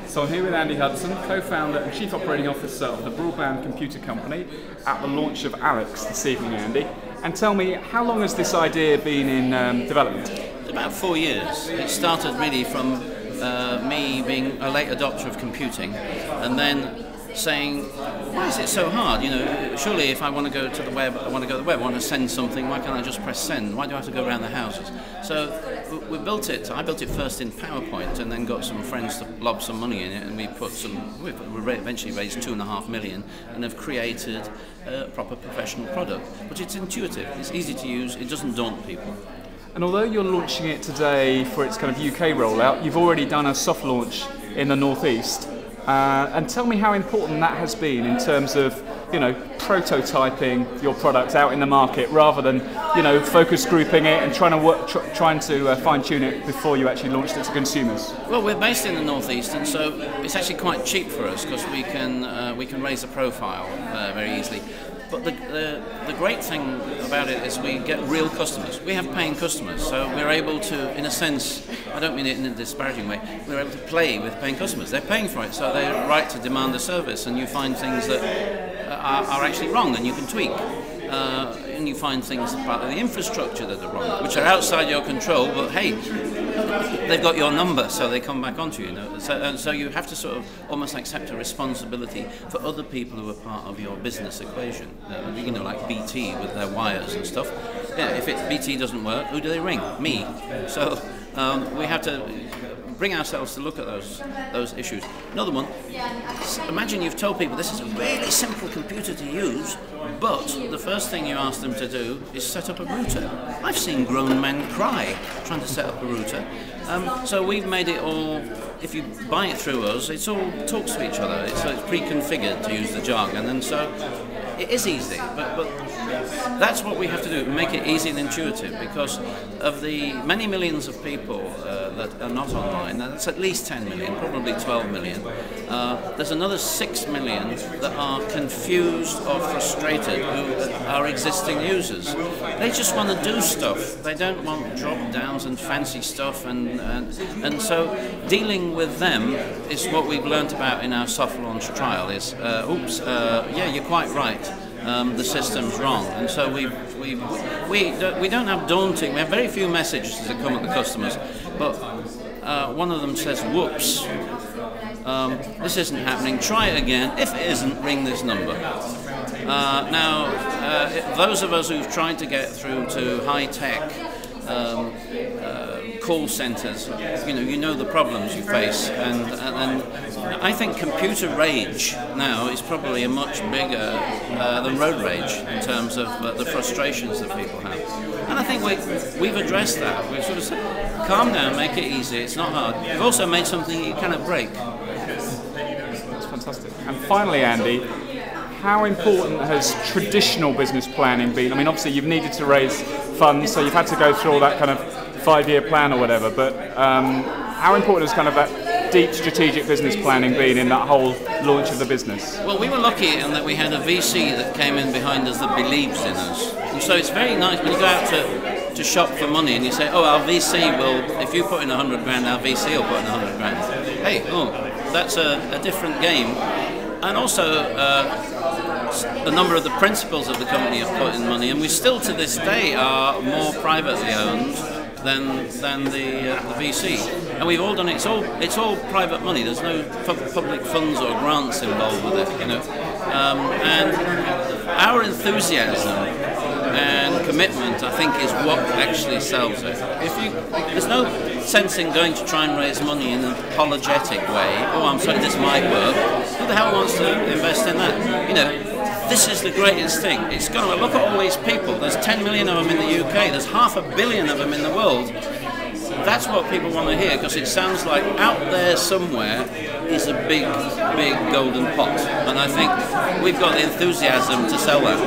So I'm here with Andy Hudson, co-founder and chief operating officer of the Broadband computer company at the launch of Alex this evening, Andy. And tell me, how long has this idea been in development? About 4 years. It started really from me being a late adopter of computing, and then saying, why is it so hard? You know, surely if I want to go to the web, I want to want to send something, why can't I just press send? Why do I have to go around the houses? So we built it. I built it first in PowerPoint, and then got some friends to lob some money in it, and we eventually raised $2.5 million, and have created a proper professional product. But it's intuitive, it's easy to use, it doesn't daunt people. And although you're launching it today for its kind of UK rollout, you've already done a soft launch in the Northeast. And tell me how important that has been in terms of, you know, prototyping your product out in the market rather than, you know, focus grouping it and trying to fine-tune it before you actually launched it to consumers. Well, we're based in the Northeast, and so it's actually quite cheap for us because we can raise the profile very easily. But the great thing about it is we get real customers. We have paying customers, so we're able to, in a sense, I don't mean it in a disparaging way, we're able to play with paying customers. They're paying for it, so they're right to demand a service, and you find things that are actually wrong and you can tweak. And you find things about the infrastructure that are wrong, which are outside your control, but hey, they've got your number, so they come back onto you. So you have to sort of almost accept a responsibility for other people who are part of your business equation. You know, like BT with their wires and stuff. Yeah, if BT doesn't work, who do they ring? Me. So we have to bring ourselves to look at those issues. Another one, imagine you've told people this is a really simple computer to use, but the first thing you ask them to do is set up a router. I've seen grown men cry trying to set up a router. So we've made it all, if you buy it through us, it all talks to each other. It's pre-configured, to use the jargon, and so it is easy, but that's what we have to do, make it easy and intuitive, because of the many millions of people that are not online, that's at least 10 million, probably 12 million, there's another 6 million that are confused or frustrated who are existing users. They just want to do stuff, they don't want drop-downs and fancy stuff, and so dealing with them is what we've learnt about in our soft launch trial is, yeah, you're quite right. The system's wrong, and so we don't have daunting. We have very few messages that come at the customers, but one of them says, "Whoops, this isn't happening. Try it again. If it isn't, ring this number." Now, those of us who've tried to get through to high-tech call centres, you know the problems you face, and I think computer rage now is probably a much bigger than road rage in terms of the frustrations that people have. And I think we've addressed that. We've sort of said, calm down, make it easy, it's not hard. We've also made something you cannot break. That's fantastic. And finally, Andy, how important has traditional business planning been? I mean, obviously you've needed to raise funds, so you've had to go through all that kind of 5-year plan or whatever, but how important has kind of that deep strategic business planning been in that whole launch of the business? Well, we were lucky in that we had a VC that came in behind us that believes in us. And so it's very nice when you go out to shop for money and you say, oh, our VC will, if you put in 100 grand, our VC will put in 100 grand. Hey, that's a different game. And also, a number of the principals of the company have put in money, and we still to this day are more privately owned than the VC, and we've all done it. It's all private money. There's no public funds or grants involved with it, you know. And our enthusiasm and commitment, I think, is what actually sells it. There's no sense in going to try and raise money in an apologetic way. Oh, I'm sorry, this might work. Who the hell wants to invest in that? You know. This is the greatest thing. It's going to look at all these people. There's 10 million of them in the UK. There's 500 million of them in the world. That's what people want to hear, because it sounds like out there somewhere is a big, big golden pot. And I think we've got the enthusiasm to sell that.